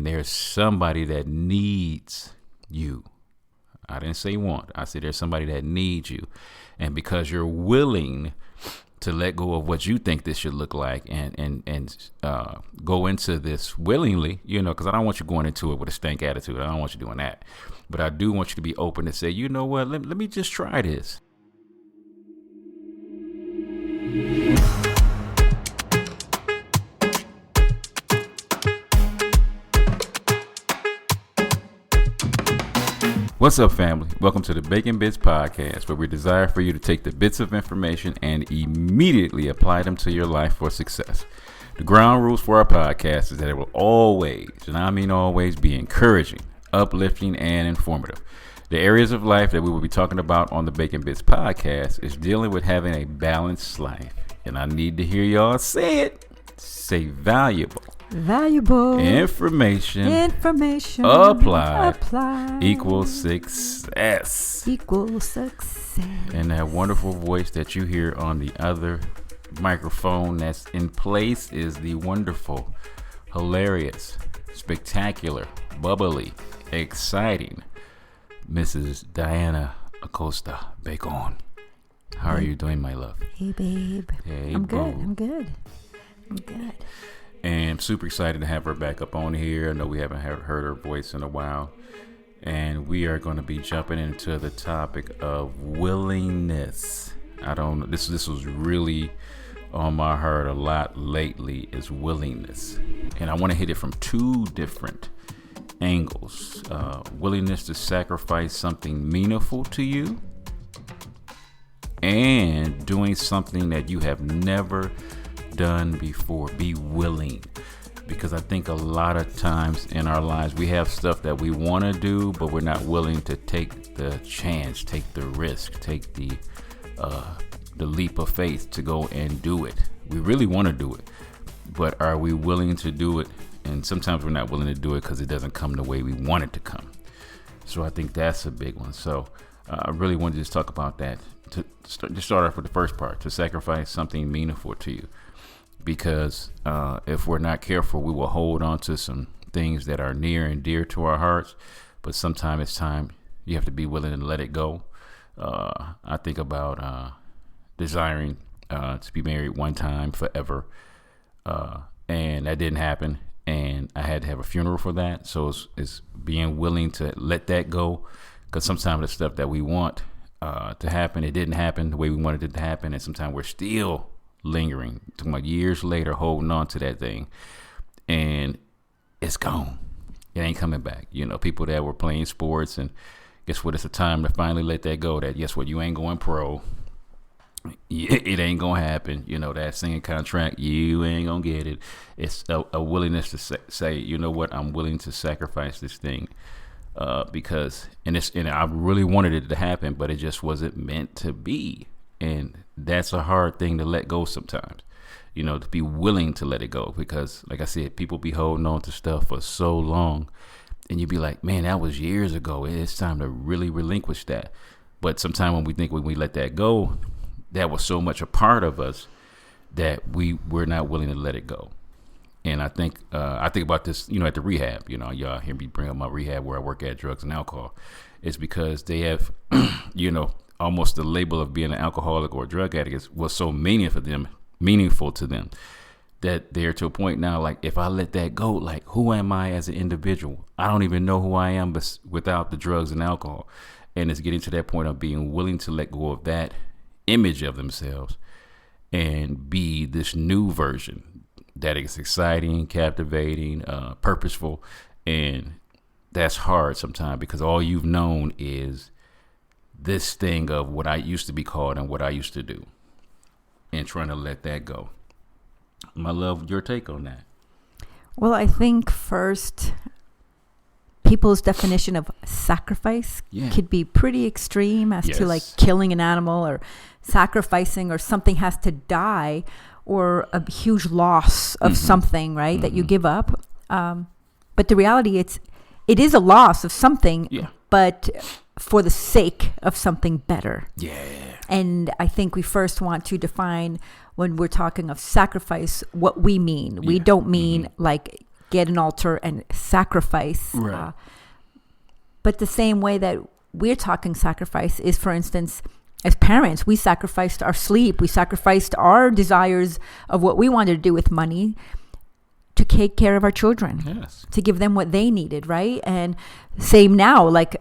and there's somebody that needs you. I didn't say want. I said there's somebody that needs you. And because you're willing to let go of what you think this should look like and go into this willingly, because I don't want you going into it with a stank attitude. I don't want you doing that. But I do want you to be open to say, you know what, let me just try this. What's up, family? Welcome to the Bacon Bits Podcast, where we desire for you to take the bits of information and immediately apply them to your life for success. The ground rules for our podcast is that it will always, and I mean always, be encouraging, uplifting, and informative. The areas of life that we will be talking about on the Bacon Bits Podcast is dealing with having a balanced life. And I need to hear y'all say it. Say valuable. Information applied equals success. And that wonderful voice that you hear on the other microphone that's in place is the wonderful, hilarious, spectacular, bubbly, exciting Mrs. Diana Acosta Bacon. How are you doing, my love? Hey, babe. Hey, I'm boo. good. And I'm super excited to have her back up on here. I know we haven't heard her voice in a while. And we are going to be jumping into the topic of willingness. I don't know. This was really on my heart a lot lately, is willingness. And I want to hit it from two different angles. Willingness to sacrifice something meaningful to you, and doing something that you have never done before. Be willing, because I think a lot of times in our lives we have stuff that we want to do, but we're not willing to take the chance, take the risk, take the leap of faith to go and do it. We really want to do it, but are we willing to do it? And sometimes we're not willing to do it because it doesn't come the way we want it to come. So I think that's a big one. So I really wanted to just talk about that. To start off with the first part, to sacrifice something meaningful to you. Because if we're not careful, we will hold on to some things that are near and dear to our hearts. But sometimes it's time you have to be willing to let it go. I think about desiring to be married one time forever. And that didn't happen. And I had to have a funeral for that. So it's being willing to let that go. Because sometimes the stuff that we want to happen, it didn't happen the way we wanted it to happen. And sometimes we're still lingering, talking about years later, holding on to that thing, and it's gone. It ain't coming back. People that were playing sports, and guess what? It's a time to finally let that go. That guess what? You ain't going pro. It ain't gonna happen. That singing contract, you ain't gonna get it. It's a willingness to say, you know what? I'm willing to sacrifice this thing. Because I really wanted it to happen, but it just wasn't meant to be. And that's a hard thing to let go sometimes, to be willing to let it go, because like I said, people be holding on to stuff for so long, and you be like, man, that was years ago. It's time to really relinquish that. But sometimes when we let that go, that was so much a part of us that we're not willing to let it go. And I think about this, at the rehab, y'all hear me bring up my rehab where I work at, drugs and alcohol. It's because they have, almost the label of being an alcoholic or a drug addict was so meaningful to them that they're to a point now, like, if I let that go, like, who am I as an individual? I don't even know who I am without the drugs and alcohol. And it's getting to that point of being willing to let go of that image of themselves and be this new version that is exciting, captivating, purposeful. And that's hard sometimes, because all you've known is this thing of what I used to be called and what I used to do, and trying to let that go. My love, your take on that? Well, I think first, people's definition of sacrifice could be pretty extreme as to like killing an animal or sacrificing, or something has to die, or a huge loss of something, right, that you give up. But the reality, it is a loss of something, but for the sake of something better. Yeah. And I think we first want to define, when we're talking of sacrifice, what we mean. We don't mean like get an altar and sacrifice. Right. But the same way that we're talking sacrifice is, for instance, as parents, we sacrificed our sleep. We sacrificed our desires of what we wanted to do with money to take care of our children, yes, to give them what they needed, right? And same now, like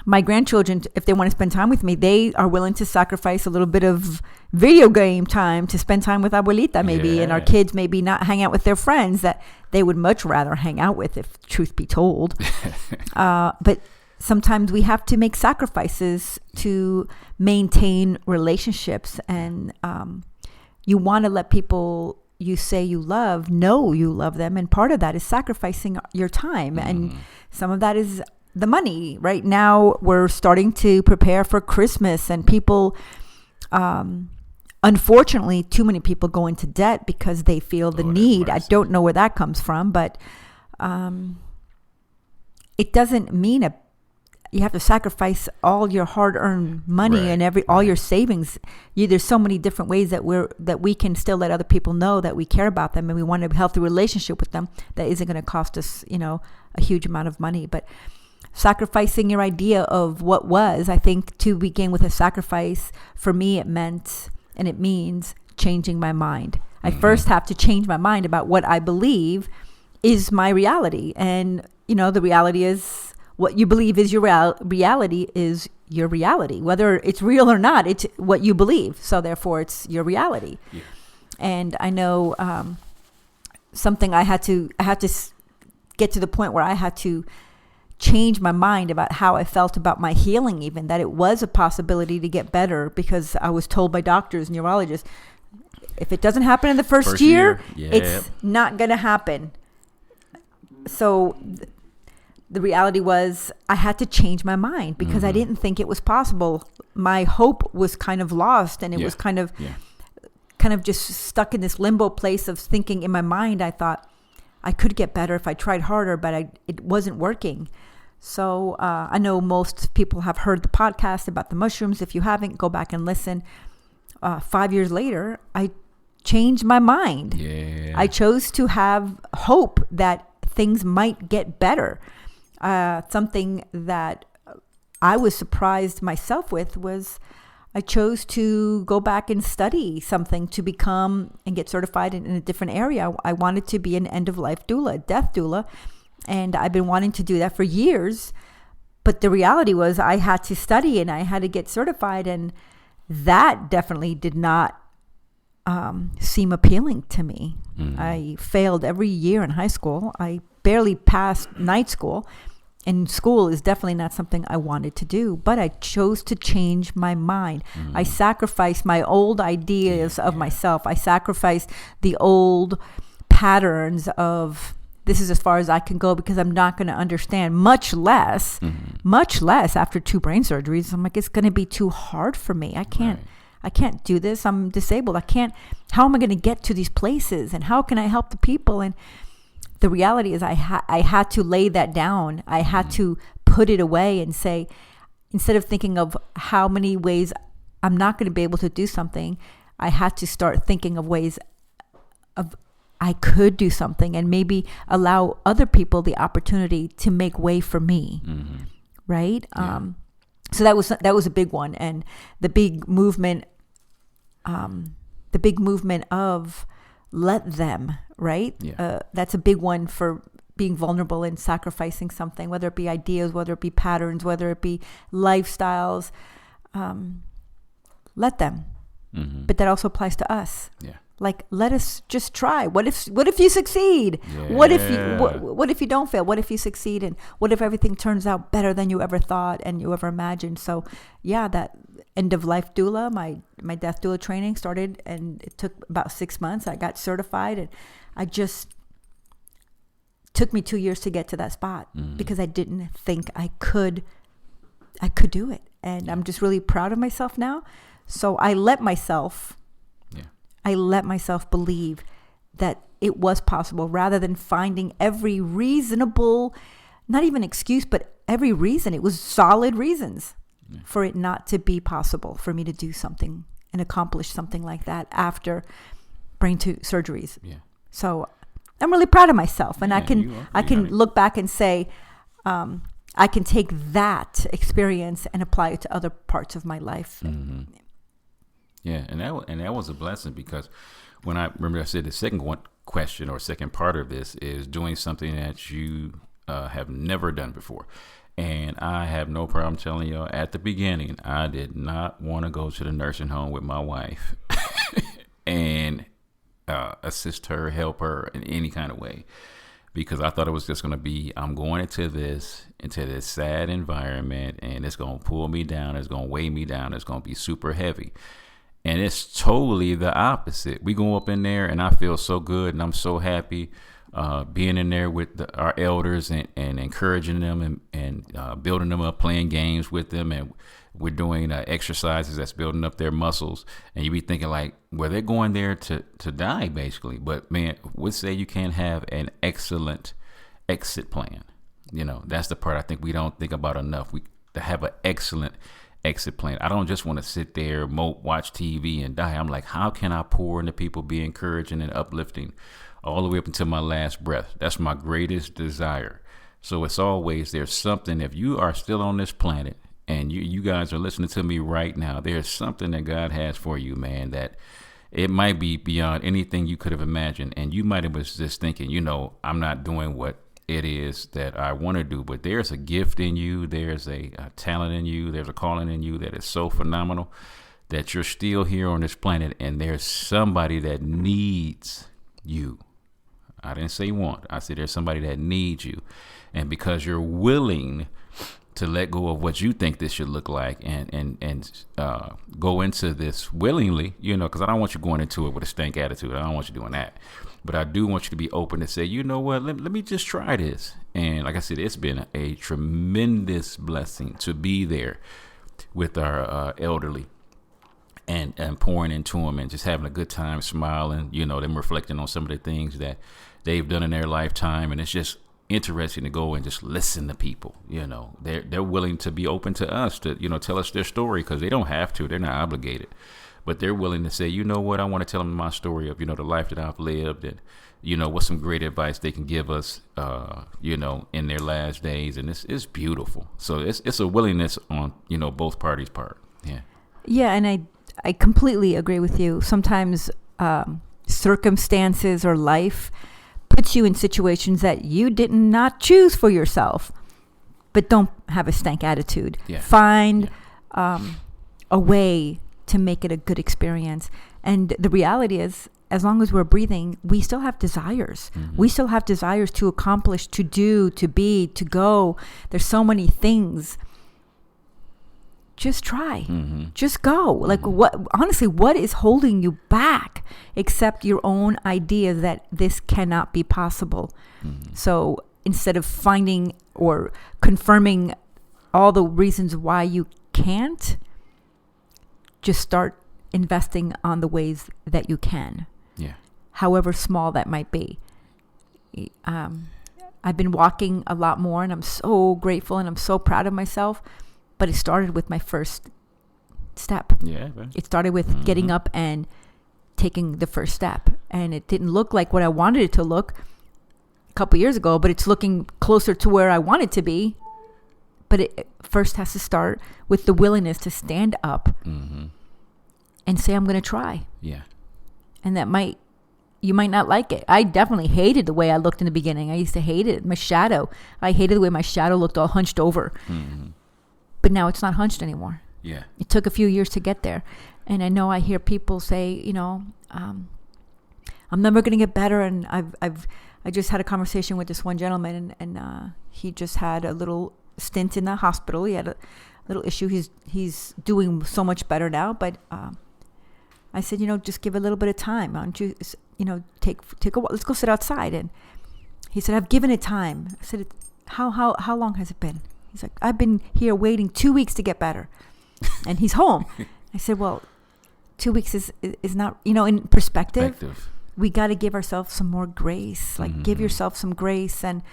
my grandchildren, if they want to spend time with me, they are willing to sacrifice a little bit of video game time to spend time with abuelita maybe, and our kids maybe not hang out with their friends that they would much rather hang out with, if truth be told. But sometimes we have to make sacrifices to maintain relationships, and you want to let people you say you love know you love them, and part of that is sacrificing your time, and some of that is the money. Right now we're starting to prepare for Christmas, and people unfortunately too many people go into debt because they feel the need. I don't know where that comes from, but it doesn't mean you have to sacrifice all your hard-earned money and all your savings. There's so many different ways that we can still let other people know that we care about them and we want a healthy relationship with them that isn't going to cost us, a huge amount of money. But sacrificing your idea of what was, I think, to begin with a sacrifice, for me, it means changing my mind. I first have to change my mind about what I believe is my reality. And, the reality is, what you believe is your reality is your reality. Whether it's real or not, it's what you believe. So therefore, it's your reality. Yeah. And I know something I had to get to the point where I had to change my mind about how I felt about my healing, even that it was a possibility to get better, because I was told by doctors, neurologists, if it doesn't happen in the first year, it's not going to happen. So the reality was I had to change my mind because I didn't think it was possible. My hope was kind of lost, and it was kind of just stuck in this limbo place of thinking. In my mind, I thought I could get better if I tried harder, but it wasn't working. So I know most people have heard the podcast about the mushrooms. If you haven't, go back and listen. 5 years later, I changed my mind. Yeah. I chose to have hope that things might get better. Something that I was surprised myself with was I chose to go back and study something to become and get certified in a different area. I wanted to be an end-of-life doula, death doula, and I've been wanting to do that for years. But the reality was I had to study and I had to get certified, and that definitely did not seem appealing to me. I failed every year in high school. I barely passed night school. And school is definitely not something I wanted to do, but I chose to change my mind. I sacrificed my old ideas of myself. I sacrificed the old patterns of this is as far as I can go because I'm not going to understand, much less after 2 brain surgeries. I'm like, it's going to be too hard for me. I can't do this. I'm disabled. How am I going to get to these places? And how can I help the people? And the reality is I had to lay that down. I had to put it away and say, instead of thinking of how many ways I'm not going to be able to do something, I had to start thinking of ways of I could do something and maybe allow other people the opportunity to make way for me. Right? Yeah. So that was a big one. And the big movement of let them, right? Yeah. That's a big one for being vulnerable and sacrificing something, whether it be ideas, whether it be patterns, whether it be lifestyles. Let them. But that also applies to us. Yeah. Like, let us just try. What if you succeed? Yeah. What if you don't fail? What if you succeed? And what if everything turns out better than you ever thought and you ever imagined? So yeah, that end of life doula, my death doula training started, and it took about 6 months. I got certified, and took me 2 years to get to that spot because I didn't think I could do it. And I'm just really proud of myself now. So I let myself believe that it was possible, rather than finding every reasonable, not even excuse, but every reason. It was solid reasons for it not to be possible for me to do something and accomplish something like that after brain surgeries. Yeah. So I'm really proud of myself, and I can look back and say, I can take that experience and apply it to other parts of my life. Mm-hmm. Yeah, and that was a blessing, because when I said the second question or second part of this is doing something that you have never done before. And I have no problem telling you, at the beginning, I did not want to go to the nursing home with my wife and assist her, help her in any kind of way, because I thought it was just going to be, I'm going into this sad environment, and it's going to pull me down, it's going to weigh me down, it's going to be super heavy. And it's totally the opposite. We go up in there, and I feel so good, and I'm so happy being in there with our elders and encouraging them and building them up, playing games with them, and we're doing exercises that's building up their muscles. And you be thinking like, well, they're going there to die, basically. But man, would say you can have an excellent exit plan. That's the part I think we don't think about enough. We to have an excellent exit plan. I don't just want to sit there, mope, watch TV, and die. I'm like, how can I pour into people, be encouraging and uplifting all the way up until my last breath? That's my greatest desire. So it's always, there's something, if you are still on this planet and you guys are listening to me right now, there's something that God has for you, man, that it might be beyond anything you could have imagined. And you might have was just thinking, I'm not doing what it is that I want to do, but there's a gift in you, there's a talent in you, there's a calling in you that is so phenomenal that you're still here on this planet, and there's somebody that needs you. I didn't say want, I said there's somebody that needs you. And because you're willing to let go of what you think this should look like and go into this willingly, because I don't want you going into it with a stank attitude. I don't want you doing that. But I do want you to be open to say, you know what, let me just try this. And like I said, it's been a tremendous blessing to be there with our elderly and pouring into them and just having a good time, smiling, them reflecting on some of the things that they've done in their lifetime. And it's just interesting to go and just listen to people. They're willing to be open to us to, tell us their story, because they don't have to. They're not obligated. But they're willing to say, you know what, I want to tell them my story of, the life that I've lived, and, what's some great advice they can give us, in their last days. And it's beautiful. So it's a willingness on, both parties' part. Yeah. Yeah. And I completely agree with you. Sometimes circumstances or life puts you in situations that you did not choose for yourself, but don't have a stank attitude. Yeah. Find a way to make it a good experience. And the reality is, as long as we're breathing, we still have desires. Mm-hmm. We still have desires to accomplish, to do, to be, to go. There's so many things. Just try. Mm-hmm. Just go. Like, what is holding you back except your own idea that this cannot be possible? Mm-hmm. So instead of finding or confirming all the reasons why you can't, just start investing on the ways that you can. Yeah. However small that might be. I've been walking a lot more, and I'm so grateful and I'm so proud of myself. But it started with my first step. Yeah. Right. It started with getting up and taking the first step. And it didn't look like what I wanted it to look a couple years ago, but it's looking closer to where I want it to be. But it first has to start with the willingness to stand up and say, I'm going to try. Yeah. And you might not like it. I definitely hated the way I looked in the beginning. I used to hate it. My shadow. I hated the way my shadow looked all hunched over. Mm-hmm. But now it's not hunched anymore. Yeah. It took a few years to get there. And I know I hear people say, I'm never going to get better. And I just had a conversation with this one gentleman, and he just had a little stint in the hospital. He had a little issue. He's doing so much better now. But I said, just give a little bit of time. Why don't you, take a walk. Let's go sit outside. And he said, I've given it time. I said, how long has it been? He's like, I've been here waiting 2 weeks to get better. And he's home. I said, well, 2 weeks is not, in perspective. We got to give ourselves some more grace. Like, give yourself some grace. And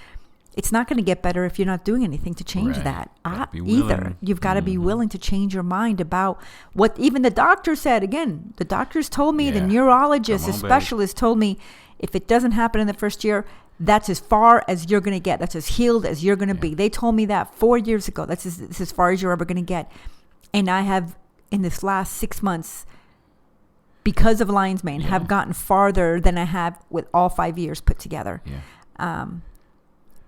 it's not going to get better if you're not doing anything to change that either. You've got to be willing to change your mind about what even the doctor said. Again, the doctors told me, the neurologist, the specialist told me, If it doesn't happen in the first year, that's as far as you're going to get. That's as healed as you're going to be. They told me that 4 years ago. That's as far as you're ever going to get. And I have, in this last 6 months, because of Lion's Mane, have gotten farther than I have with all 5 years put together. Yeah.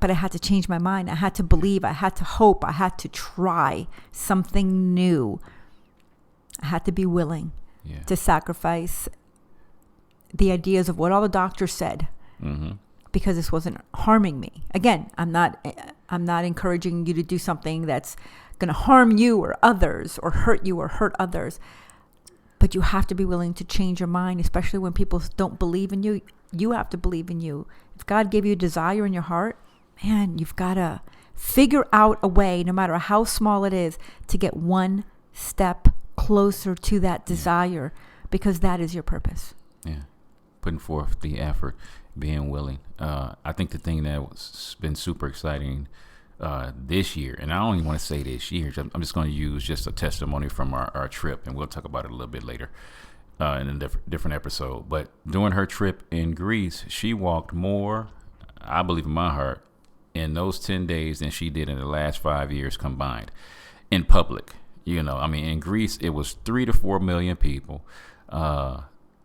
But I had to change my mind. I had to believe. I had to hope. I had to try something new. I had to be willing to sacrifice the ideas of what all the doctors said, because this wasn't harming me. Again, I'm not encouraging you to do something that's going to harm you or others, or hurt you or hurt others. But you have to be willing to change your mind, especially when people don't believe in you. You have to believe in you. If God gave you a desire in your heart, man, you've got to figure out a way, no matter how small it is, to get one step closer to that desire, because that is your purpose. Yeah. Putting forth the effort, being willing. I think the thing that's been super exciting this year, and I don't even want to say this year, I'm just going to use just a testimony from our trip, and we'll talk about it a little bit later in a different episode. But during her trip in Greece, she walked more, I believe in my heart, in those 10 days than she did in the last 5 years combined in public. You know, I mean, in Greece, it was 3 to 4 million people.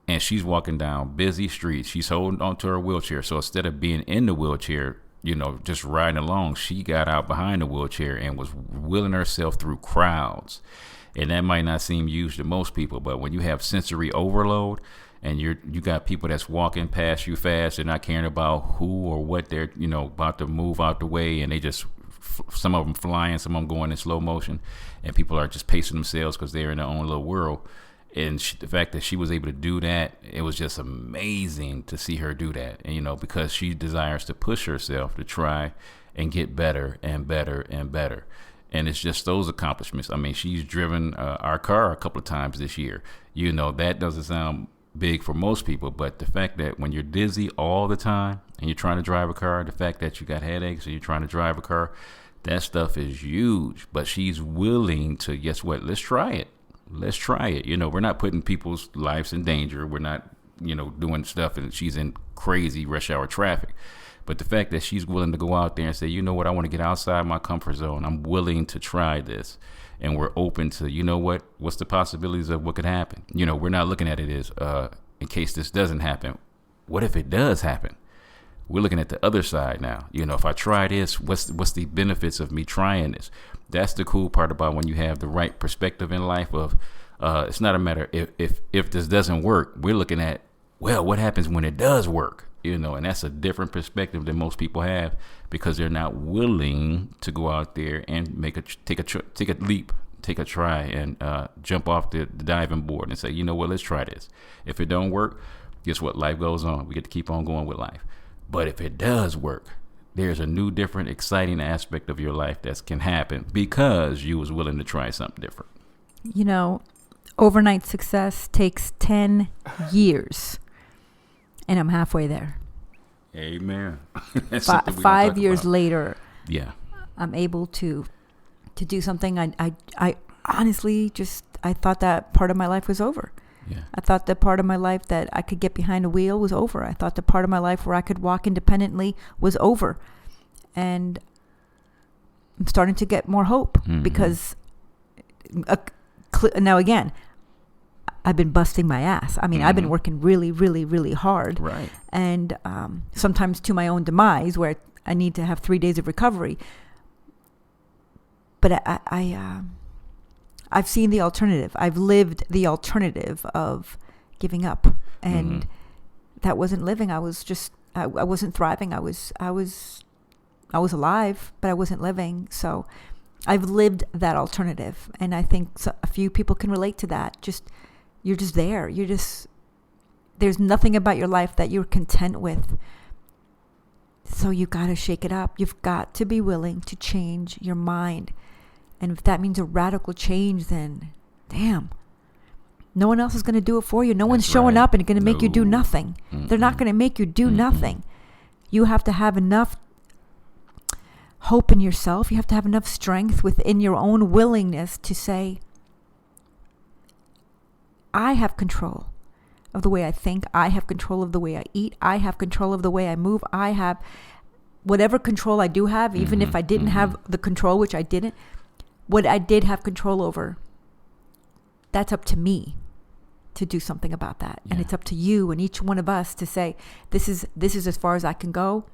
And she's walking down busy streets. She's holding onto her wheelchair. So instead of being in the wheelchair, you know, just riding along, she got out behind the wheelchair and was wheeling herself through crowds. And that might not seem huge to most people, but when you have sensory overload and you got people that's walking past you fast, they're not caring about who or what they're, you know, about to move out the way, and they just, some of them flying, some of them going in slow motion, and people are just pacing themselves because they're in their own little world. And the fact that she was able to do that, it was just amazing to see her do that. And, you know, because she desires to push herself to try and get better and better and better. And it's just those accomplishments. I mean, she's driven our car a couple of times this year. You know, that doesn't sound big for most people, but the fact that when you're dizzy all the time and you're trying to drive a car, the fact that you got headaches and you're trying to drive a car, that stuff is huge. But she's willing to, guess what? Let's try it. Let's try it. You know, we're not putting people's lives in danger. We're not, you know, doing stuff and she's in crazy rush hour traffic. But the fact that she's willing to go out there and say, you know what, I want to get outside my comfort zone. I'm willing to try this. And we're open to, you know what's the possibilities of what could happen? You know, we're not looking at it as in case this doesn't happen. What if it does happen? We're looking at the other side now. You know, if I try this, what's the benefits of me trying this? That's the cool part about when you have the right perspective in life of it's not a matter if this doesn't work. We're looking at, well, what happens when it does work? You know, and that's a different perspective than most people have because they're not willing to go out there and take a leap, take a try, and jump off the diving board and say, you know what, let's try this. If it don't work, guess what? Life goes on. We get to keep on going with life. But if it does work, there's a new, different, exciting aspect of your life that can happen because you was willing to try something different. You know, overnight success takes 10 years. And I'm halfway there. Amen. 5 years later, I'm able to do something. I honestly I thought that part of my life was over. Yeah. I thought the part of my life that I could get behind a wheel was over. I thought the part of my life where I could walk independently was over. And I'm starting to get more hope because now again, I've been busting my ass. I mean, I've been working really, really, really hard. Right. And sometimes to my own demise where I need to have 3 days of recovery. But I've seen the alternative. I've lived the alternative of giving up. And that wasn't living. I wasn't thriving. I was alive, but I wasn't living. So I've lived that alternative. And I think a few people can relate to that. You're just there. There's nothing about your life that you're content with. So you got to shake it up. You've got to be willing to change your mind. And if that means a radical change, then damn, no one else is going to do it for you. No one's showing up and going to make you do nothing. They're not going to make you do nothing. You have to have enough hope in yourself. You have to have enough strength within your own willingness to say, I have control. of the way I think. I have control of the way I eat. I have control of the way I move. I have whatever control I do have, even if I didn't have the control, which I didn't. What I did have control over, that's up to me to do something about that. Yeah. And it's up to you and each one of us to say, this is as far as I can go.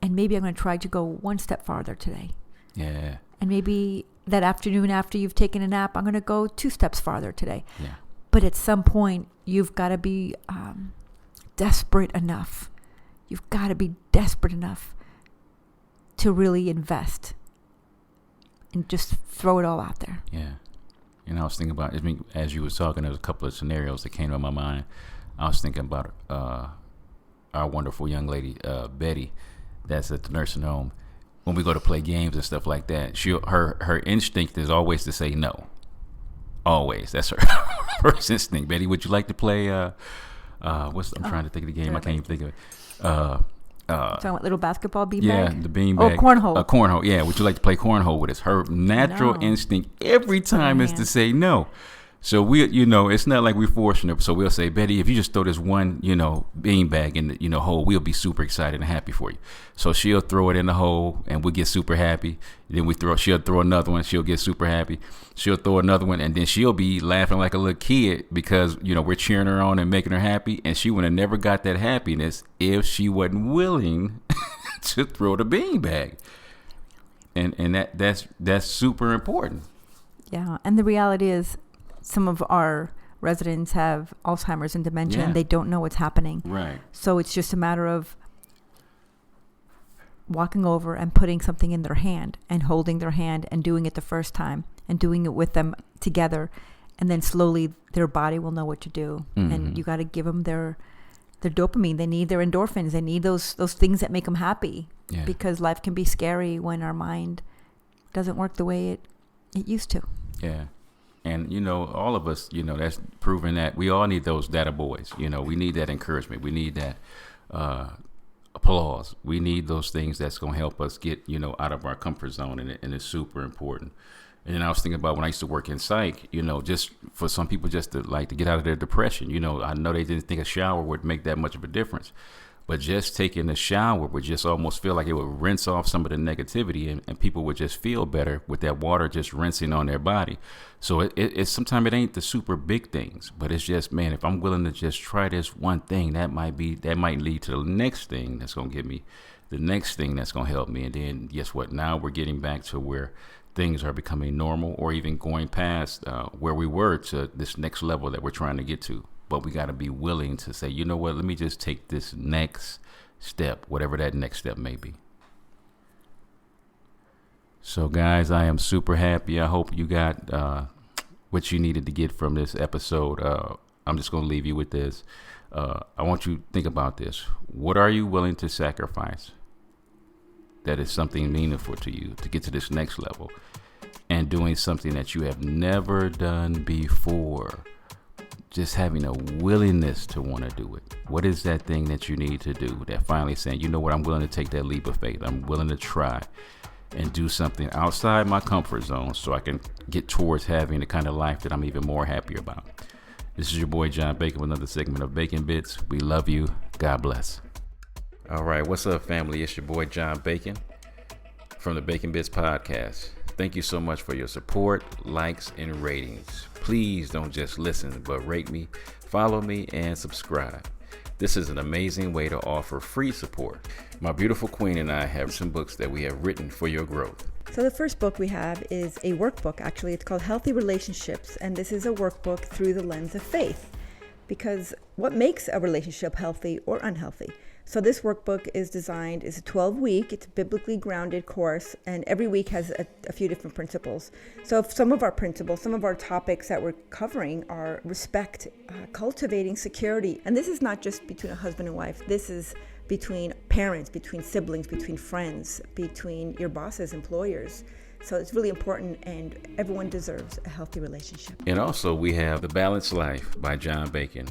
And maybe I'm going to try to go one step farther today. Yeah. And maybe that afternoon after you've taken a nap, I'm going to go 2 steps farther today. Yeah. But at some point, you've got to be desperate enough. You've got to be desperate enough to really invest and just throw it all out there. Yeah. And I was thinking about, as you were talking, there was a couple of scenarios that came to my mind. I was thinking about our wonderful young lady, Betty, that's at the nursing home. When we go to play games and stuff like that, her instinct is always to say no. Always. That's her first instinct. Betty, would you like to play? I'm trying to think of the game. I can't even think of it. Talking about little basketball beanbag? Yeah, the beanbag. Oh, cornhole. Cornhole, yeah. Would you like to play cornhole with us? Her natural instinct every time is to say no. So it's not like we're forcing her. So we'll say, Betty, if you just throw this one, beanbag in the, hole, we'll be super excited and happy for you. So she'll throw it in the hole and we'll get super happy. Then she'll throw another one. She'll get super happy. She'll throw another one. And then she'll be laughing like a little kid because, we're cheering her on and making her happy. And she would have never got that happiness if she wasn't willing to throw the beanbag. And that's super important. Yeah. And the reality is, some of our residents have Alzheimer's and dementia, and they don't know what's happening. Right. So it's just a matter of walking over and putting something in their hand and holding their hand and doing it the first time and doing it with them together. And then slowly their body will know what to do. Mm-hmm. And you got to give them their dopamine. They need their endorphins. They need those things that make them happy. Yeah. Because life can be scary when our mind doesn't work the way it used to. Yeah. And, all of us, that's proven that we all need those data boys. We need that encouragement. We need that applause. We need those things that's going to help us get, out of our comfort zone. And it's super important. And then I was thinking about when I used to work in psych, just for some people just to get out of their depression. I know they didn't think a shower would make that much of a difference. But just taking a shower would just almost feel like it would rinse off some of the negativity and people would just feel better with that water just rinsing on their body. So it's sometimes it ain't the super big things, but it's just, man, if I'm willing to just try this one thing, that might lead to the next thing that's going to give me the next thing that's going to help me. And then guess what? Now we're getting back to where things are becoming normal or even going past where we were to this next level that we're trying to get to. But we got to be willing to say, you know what, let me just take this next step, whatever that next step may be. So, guys, I am super happy. I hope you got what you needed to get from this episode. I'm just going to leave you with this. I want you to think about this. What are you willing to sacrifice that is something meaningful to you to get to this next level and doing something that you have never done before? Just having a willingness to want to do it. What is that thing that you need to do that finally saying, you know what, I'm willing to take that leap of faith. I'm willing to try and do something outside my comfort zone so I can get towards having the kind of life that I'm even more happy about. This is your boy John Bacon with another segment of Bacon Bits. We love you. God bless. All right, what's up, family? It's your boy John Bacon from the Bacon Bits podcast. Thank you so much for your support, likes, and ratings. Please don't just listen, but rate me, follow me, and subscribe. This is an amazing way to offer free support. My beautiful queen and I have some books that we have written for your growth. So the first book we have is a workbook, actually. It's called Healthy Relationships, and this is a workbook through the lens of faith. Because what makes a relationship healthy or unhealthy? So this workbook is designed, it's a 12-week, it's a biblically grounded course, and every week has a few different principles. So if some of our principles, some of our topics that we're covering are respect, cultivating security. And this is not just between a husband and wife. This is between parents, between siblings, between friends, between your bosses, employers. So it's really important, and everyone deserves a healthy relationship. And also we have The Balanced Life by John Bacon.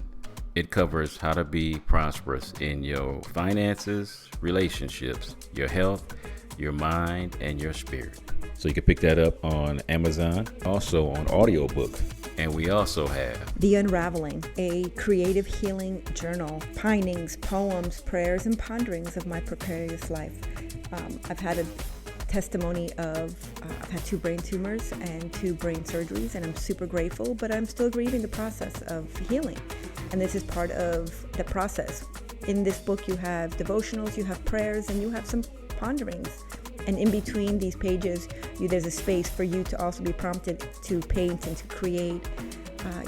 It covers how to be prosperous in your finances, relationships, your health, your mind, and your spirit. So you can pick that up on Amazon, also on audiobook. And we also have The Unraveling, a creative healing journal, pinings, poems, prayers, and ponderings of my precarious life. I've had a testimony of, I've had 2 brain tumors and 2 brain surgeries, and I'm super grateful, but I'm still grieving the process of healing. And this is part of the process. In this book, you have devotionals, you have prayers, and you have some ponderings. And in between these pages, there's a space for you to also be prompted to paint and to create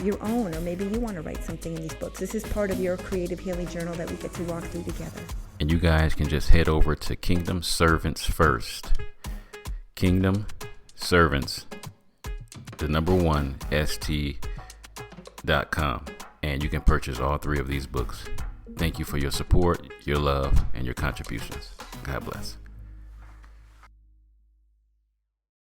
your own, or maybe you want to write something in these books. This is part of your creative healing journal that we get to walk through together. And you guys can just head over to Kingdom Servants First. Kingdom Servants, the number 1, st.com. And you can purchase all 3 of these books. Thank you for your support, your love, and your contributions. God bless.